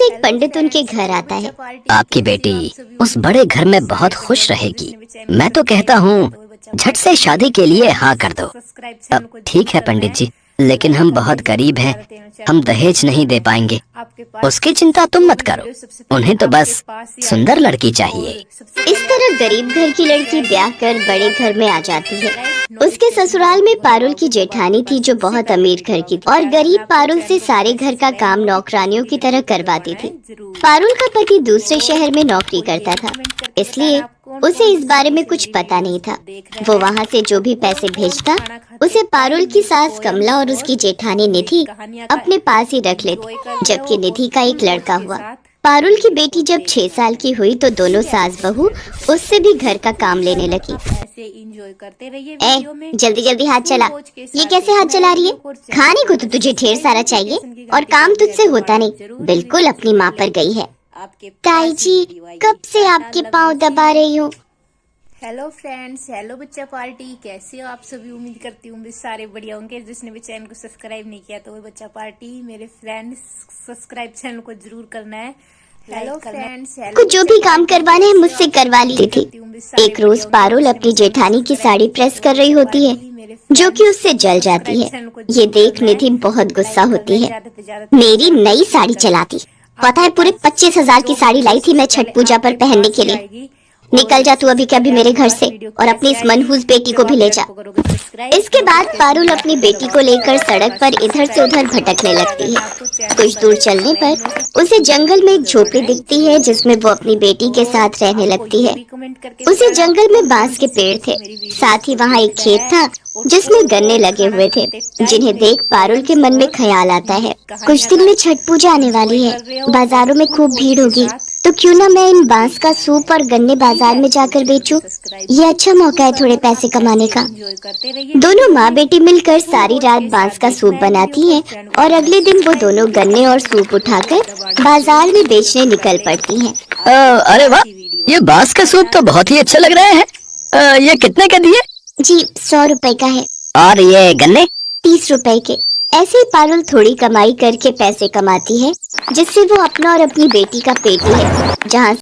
एक पंडित उनके घर आता है। आपकी बेटी उस बड़े घर में बहुत खुश रहेगी। मैं तो कहता हूँ झट से शादी के लिए हाँ कर दो। अब ठीक है पंडित जी, लेकिन हम बहुत गरीब हैं, हम दहेज नहीं दे पाएंगे। उसकी चिंता तुम मत करो, उन्हें तो बस सुंदर लड़की चाहिए। इस तरह गरीब घर की लड़की ब्याह कर बड़े घर में आ जाती है। उसके ससुराल में पारुल की जेठानी थी जो बहुत अमीर घर की थी और गरीब पारुल से सारे घर का काम नौकरानियों की तरह करवाती थी। पारुल का पति दूसरे शहर में नौकरी करता था, इसलिए उसे इस बारे में कुछ पता नहीं था। वो वहाँ से जो भी पैसे भेजता उसे पारुल की सास कमला और उसकी जेठानी निधि अपने पास ही रख लेती, जबकि निधि का एक लड़का हुआ। पारुल की बेटी जब 6 साल की हुई तो दोनों सास बहू उससे भी घर का काम लेने लगी। जल्दी जल्दी हाथ चला। ये कैसे हाथ चला रही है? खाने को तो तुझे ढेर सारा चाहिए और काम तुझसे होता नहीं। बिल्कुल अपनी माँ पर गई है। ताई जी, कब से आपके पाँव दबा रही हूँ। हेलो फ्रेंड्स, हेलो बच्चा पार्टी, कैसे हो आप सभी? उम्मीद करती हूँ सारे बढ़िया होंगे। जिसने भी चैनल को सब्सक्राइब नहीं किया तो वो बच्चा पार्टी मेरे फ्रेंड्स सब्सक्राइब चैनल को जरूर करना है। हेलो फ्रेंड्स, को जो भी काम करवाने हैं मुझसे करवा ली थी। एक रोज पारुल अपनी जेठानी की साड़ी प्रेस कर रही होती है जो कि उससे जल जाती है। ये देख निधि बहुत गुस्सा होती है। मेरी नई साड़ी चलाती, पता है पूरे 25,000 की साड़ी लाई थी मैं छठ पूजा पर पहनने के लिए। निकल जा तू अभी के अभी मेरे घर से और अपनी इस मनहूस बेटी को भी ले जा। इसके बाद पारुल अपनी बेटी को लेकर सड़क पर इधर से उधर भटकने लगती है। कुछ दूर चलने पर उसे जंगल में एक झोपड़ी दिखती है जिसमें वो अपनी बेटी के साथ रहने लगती है। उसे जंगल में बांस के पेड़ थे, साथ ही वहाँ एक खेत था जिसमें गन्ने लगे हुए थे, जिन्हें देख पारुल के मन में ख्याल आता है कुछ दिन में छठ पूजा आने वाली है, बाजारों में खूब भीड़ होगी, तो क्यों ना मैं इन बांस का सूप और गन्ने बाजार में जाकर बेचूं। ये अच्छा मौका है थोड़े पैसे कमाने का। दोनों माँ बेटी मिलकर सारी रात बांस का सूप बनाती हैं और अगले दिन वो दोनों गन्ने और सूप उठाकर बाजार में बेचने निकल पड़ती हैं। अरे वाह, ये बांस का सूप तो बहुत ही अच्छा लग रहा है। ये कितने का दिए? जी 100 रुपए का है। और ये गन्ने? 30 रुपए के। ऐसे ही पारुल थोड़ी कमाई करके पैसे कमाती है जिससे वो अपना और अपनी बेटी का पेटी है जहाँ।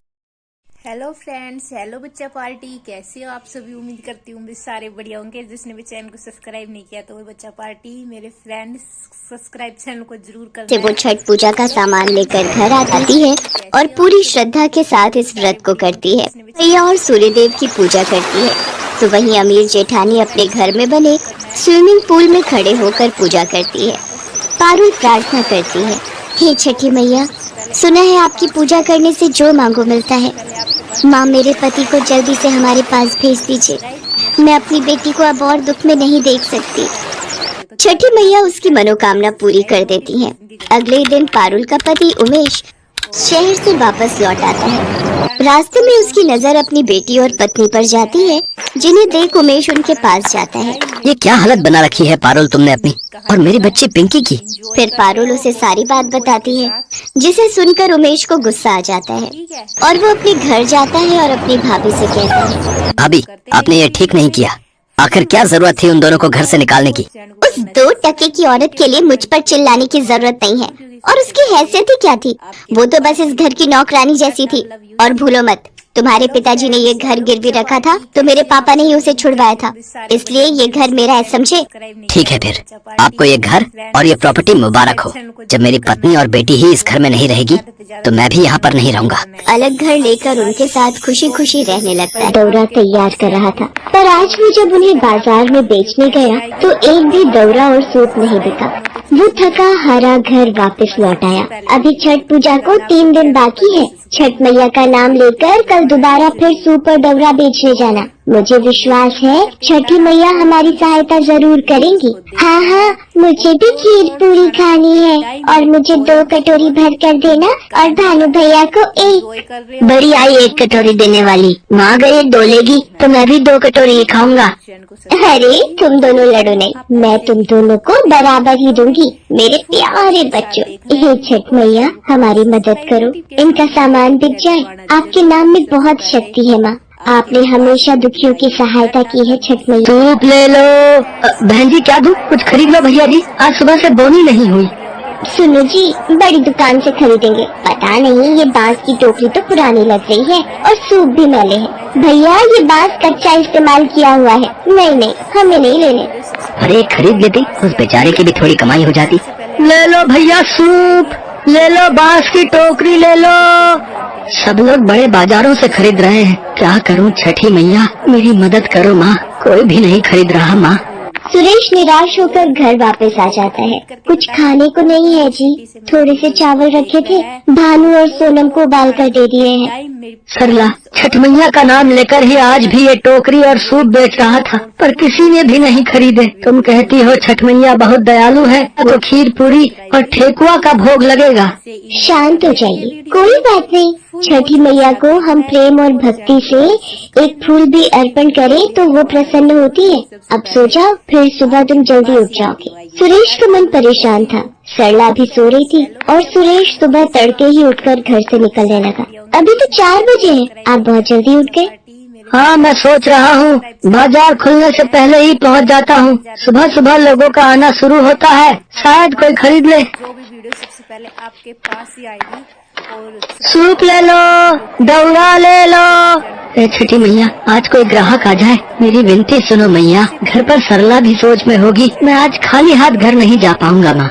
हेलो फ्रेंड्स, हेलो बच्चा पार्टी, कैसे हो आप सभी? उम्मीद करती हूँ सारे बढ़िया होंगे। जिसने भी चैनल को सब्सक्राइब नहीं किया तो वो बच्चा पार्टी मेरे फ्रेंड्स सब्सक्राइब चैनल को जरूर करना है। वो छठ पूजा का सामान लेकर घर आती है और पूरी श्रद्धा के साथ इस व्रत को करती है। मैया और सूर्यदेव की पूजा करती है तो वहीं अमीर जेठानी अपने घर में बने स्विमिंग पूल में खड़े होकर पूजा करती है। पारुल प्रार्थना करती है, हे छठी मैया, सुना है आपकी पूजा करने से जो मांगो मिलता है। माँ, मेरे पति को जल्दी से हमारे पास भेज दीजिए, मैं अपनी बेटी को अब और दुख में नहीं देख सकती। छठी मैया उसकी मनोकामना पूरी कर देती हैं। अगले दिन पारुल का पति उमेश शहर से वापस लौट आता है। रास्ते में उसकी नजर अपनी बेटी और पत्नी पर जाती है, जिन्हें देख उमेश उनके पास जाता है। ये क्या हालत बना रखी है पारुल तुमने अपनी और मेरी बच्ची पिंकी की? फिर पारुल उसे सारी बात बताती है, जिसे सुनकर उमेश को गुस्सा आ जाता है और वो अपने घर जाता है और अपनी भाभी से कहता है, भाभी, आपने ये ठीक नहीं किया। आखिर क्या जरूरत थी उन दोनों को घर से निकालने की? उस 2 टके की औरत के लिए मुझ पर चिल्लाने की जरूरत नहीं है। और उसकी हैसियत ही क्या थी? वो तो बस इस घर की नौकरानी जैसी थी। और भूलो मत, तुम्हारे पिताजी ने ये घर गिरवी रखा था तो मेरे पापा ने ही उसे छुड़वाया था, इसलिए ये घर मेरा है, समझे? ठीक है, फिर आपको ये घर और ये प्रॉपर्टी मुबारक हो। जब मेरी पत्नी और बेटी ही इस घर में नहीं रहेगी तो मैं भी यहाँ पर नहीं रहूँगा। अलग घर लेकर उनके साथ खुशी खुशी रहने लगता है। दौरा तैयार कर रहा था, पर आज वो जब उन्हें बाजार में बेचने गया तो एक भी दौरा और सूप नहीं दिखा। वो थका हारा घर वापस लौट आया। अभी छठ पूजा को 3 दिन बाकी है। छठ मैया का नाम लेकर कल दोबारा फिर सूप और दौरा बेचने जाना। मुझे विश्वास है छठी मैया हमारी सहायता जरूर करेंगी। हाँ हाँ, मुझे भी खीर पूरी खानी है और मुझे 2 कटोरी भर कर देना और भानु भैया को 1। बड़ी आई 1 कटोरी देने वाली, माँ अगर 1 डोलेगी तो मैं भी 2 कटोरी ही खाऊंगा। अरे तुम दोनों लड़ो नहीं, मैं तुम दोनों को बराबर ही दूंगी मेरे प्यारे बच्चों। हे छठ मैया, हमारी मदद करो, इनका सामान बिक जाए। आपके नाम में बहुत शक्ति है माँ, आपने हमेशा दुखियों की सहायता की है छठ मैया। सूप ले लो। बहन जी क्या दूं? कुछ खरीद लो भैया जी, आज सुबह से बोनी नहीं हुई। सुनो जी, बड़ी दुकान से खरीदेंगे। पता नहीं ये बांस की टोकरी तो पुरानी लग रही है और सूप भी मैले हैं। भैया ये बांस कच्चा इस्तेमाल किया हुआ है। नहीं नहीं, हमें नहीं लेने। अरे खरीद लेती, उस बेचारे की भी थोड़ी कमाई हो जाती। ले लो भैया सूप, ले लो बांस की टोकरी ले लो। सब लोग बड़े बाजारों से खरीद रहे हैं, क्या करूं छठी मैया, मेरी मदद करो माँ। कोई भी नहीं खरीद रहा माँ। सुरेश निराश होकर घर वापस आ जाता है। कुछ खाने को नहीं है जी, थोड़े से चावल रखे थे, भानु और सोनम को उबाल कर दे दिए हैं। सरला छठ मैया का नाम लेकर ही आज भी ये टोकरी और सूप बेच रहा था, पर किसी ने भी नहीं खरीदे। तुम कहती हो छठ मैया बहुत दयालु है, तो खीर पूरी और ठेकुआ का भोग लगेगा। शांत हो जाइए, कोई बात नहीं। छठी मैया को हम प्रेम और भक्ति से एक फूल भी अर्पण करें तो वो प्रसन्न होती है। अब सो जाओ, फिर सुबह तुम जल्दी उठ जाओगे। सुरेश का मन परेशान था। सरला भी सो रही थी और सुरेश सुबह तड़के ही उठकर घर से निकलने लगा। अभी तो 4 बजे हैं, आप बहुत जल्दी उठ गए। हाँ मैं सोच रहा हूँ बाजार खुलने से पहले ही पहुँच जाता हूँ। सुबह सुबह लोगों का आना शुरू होता है, शायद कोई खरीद ले। जो भी वीडियो सबसे पहले आपके पास ही आएगी। और सूप ले लो, दौरा ले लो। छठी मैया आज कोई ग्राहक आ जाए, मेरी विनती सुनो मैया। घर पर सरला भी सोच में होगी, मैं आज खाली हाथ घर नहीं जा पाऊंगा माँ।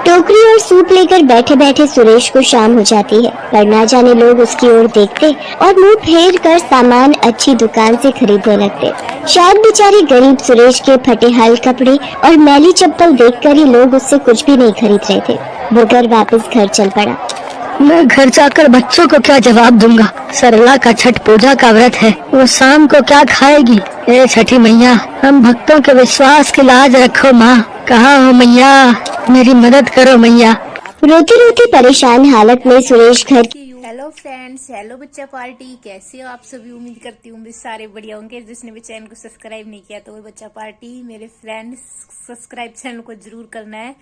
टोकरी और सूप लेकर बैठे बैठे सुरेश को शाम हो जाती है, पर ना जाने लोग उसकी ओर देखते और मुंह फेर कर सामान अच्छी दुकान से खरीदने लगते। शायद बेचारे गरीब सुरेश के फटे हाल कपड़े और मैली चप्पल देखकर ही लोग उससे कुछ भी नहीं खरीद रहे थे। वो घर वापस घर चल पड़ा। मैं घर जाकर बच्चों को क्या जवाब दूंगा। सरला का छठ पूजा का व्रत है, वो शाम को क्या खाएगी। ए छठी मैया, हम भक्तों के विश्वास की लाज रखो माँ। कहाँ हो मैया, मेरी मदद करो मैया। रोती रोती परेशान हालत में सुरेश घर हेलो फ्रेंड्स, हेलो बच्चा पार्टी, कैसे हो आप सभी। उम्मीद करती हूँ सारे बढ़िया होंगे। जिसने भी चैनल को सब्सक्राइब नहीं किया तो वो बच्चा पार्टी मेरे फ्रेंड्स सब्सक्राइब चैनल को जरूर करना है,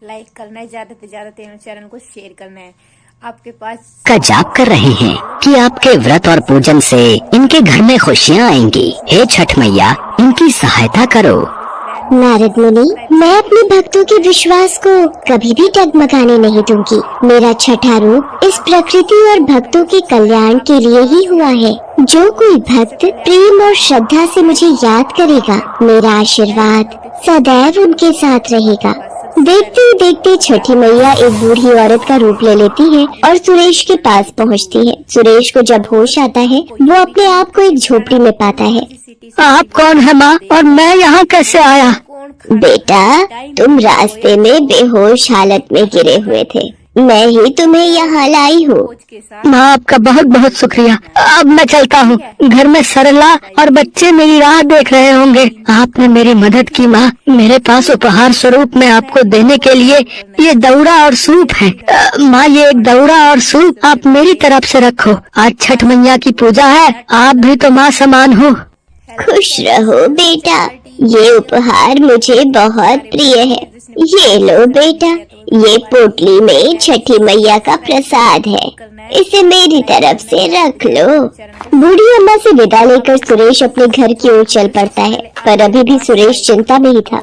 लाइक करना है, ज्यादा से ज्यादा चैनल को शेयर करना है। आपके पास का जाप कर रहे हैं कि आपके व्रत और पूजन से इनके घर में खुशियाँ आएंगी। हे छठ मैया, इनकी सहायता करो। नारद मुनि, मैं अपने भक्तों के विश्वास को कभी भी डगमगाने नहीं दूंगी। मेरा छठा रूप इस प्रकृति और भक्तों के कल्याण के लिए ही हुआ है। जो कोई भक्त प्रेम और श्रद्धा से मुझे याद करेगा, मेरा आशीर्वाद सदैव उनके साथ रहेगा। देखते ही देखते छठी मैया एक बूढ़ी औरत का रूप ले लेती है और सुरेश के पास पहुंचती है। सुरेश को जब होश आता है, वो अपने आप को एक झोपड़ी में पाता है। आप कौन है माँ, और मैं यहाँ कैसे आया। बेटा, तुम रास्ते में बेहोश हालत में गिरे हुए थे, मैं ही तुम्हें यहाँ लाई हूँ। माँ आपका बहुत बहुत शुक्रिया। अब मैं चलता हूँ, घर में सरला और बच्चे मेरी राह देख रहे होंगे। आपने मेरी मदद की माँ। मेरे पास उपहार स्वरूप में आपको देने के लिए ये दौरा और सूप है। माँ ये एक दौरा और सूप आप मेरी तरफ से रखो। आज छठ मैया की पूजा है, आप भी तो माँ समान हो। खुश रहो बेटा, ये उपहार मुझे बहुत प्रिय है। ये लो बेटा, ये पोटली में छठी मैया का प्रसाद है, इसे मेरी तरफ से रख लो। बूढ़ी अम्मा से विदा लेकर सुरेश अपने घर की ओर चल पड़ता है, पर अभी भी सुरेश चिंता में ही था।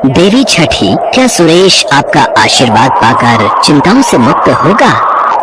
देवी छठी, क्या सुरेश आपका आशीर्वाद पाकर चिंताओं से मुक्त होगा।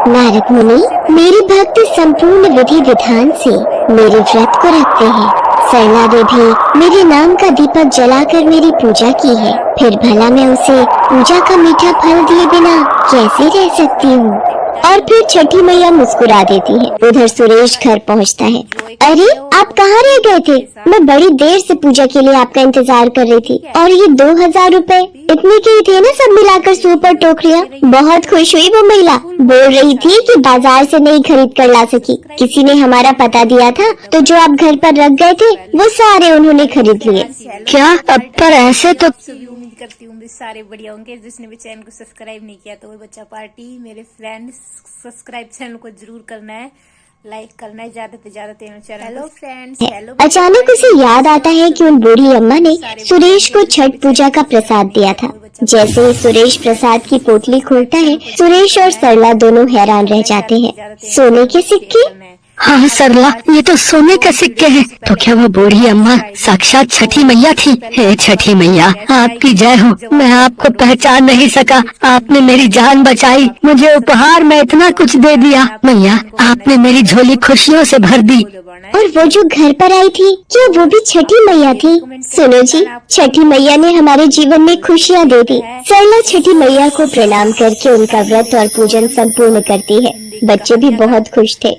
नारद मुनि, मेरे भक्त संपूर्ण विधि विधान से मेरे व्रत को रखते हैं। सरला देवी मेरे नाम का दीपक जलाकर मेरी पूजा की है, फिर भला मैं उसे पूजा का मीठा फल दिए बिना कैसे रह सकती हूँ। और फिर छठी मैया मुस्कुरा देती है। उधर सुरेश घर पहुँचता है। अरे आप कहाँ रह गए थे, मैं बड़ी देर से पूजा के लिए आपका इंतजार कर रही थी। और ये 2000 रुपए इतने के ही थे ना, सब मिलाकर सूप और टोकरियाँ। बहुत खुश हुई वो महिला, बोल रही थी कि बाजार से नहीं खरीद कर ला सकी। किसी ने हमारा पता दिया था, तो जो आप घर पर रख गए थे वो सारे उन्होंने खरीद लिए। क्या अब पर ऐसे तो सभी उम्मीद करती हूँ सारे बढ़िया होंगे। जिसने भी चैनल को सब्सक्राइब नहीं किया तो वो बच्चा पार्टी मेरे फ्रेंड्स सब्सक्राइब चैनल को जरूर करना है, लाइक करना है, ज्यादा से ज्यादा चैनल। Hello friends, hello. अचानक उसे याद आता है कि उन बूढ़ी अम्मा ने सुरेश को छठ पूजा का प्रसाद दिया था। जैसे ही सुरेश प्रसाद की पोटली खोलता है, सुरेश और सरला दोनों हैरान रह जाते हैं। सोने के सिक्के, हाँ सरला, ये तो सोने के सिक्के हैं। तो क्या वो बूढ़ी अम्मा साक्षात छठी मैया थी? हे छठी मैया, आपकी जय हो। मैं आपको पहचान नहीं सका, आपने मेरी जान बचाई, मुझे उपहार में इतना कुछ दे दिया। मैया, आपने मेरी झोली खुशियों से भर दी। और वो जो घर पर आई थी, क्या वो भी छठी मैया थी? सुनो जी, छठी मैया ने हमारे जीवन में खुशियाँ दे दी। सरला छठी मैया को प्रणाम करके उनका व्रत और पूजन संपूर्ण करती है। बच्चे भी बहुत खुश थे।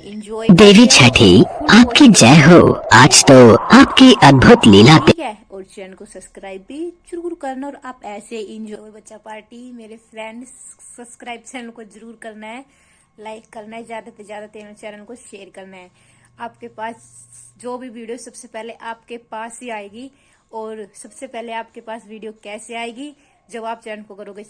देवी छठी, आपकी जय हो। आज तो आपकी अद्भुत लीला ठीक है, और चैनल को सब्सक्राइब भी जरूर करना। और आप ऐसे इंजॉय बच्चा पार्टी मेरे फ्रेंड्स, सब्सक्राइब चैनल को जरूर करना है, लाइक करना है, ज्यादा से ज्यादा चैनल को शेयर करना है। आपके पास जो भी वीडियो सबसे पहले आपके पास ही आएगी। और सबसे पहले आपके पास वीडियो कैसे आएगी? जब आप चैनल को करोगे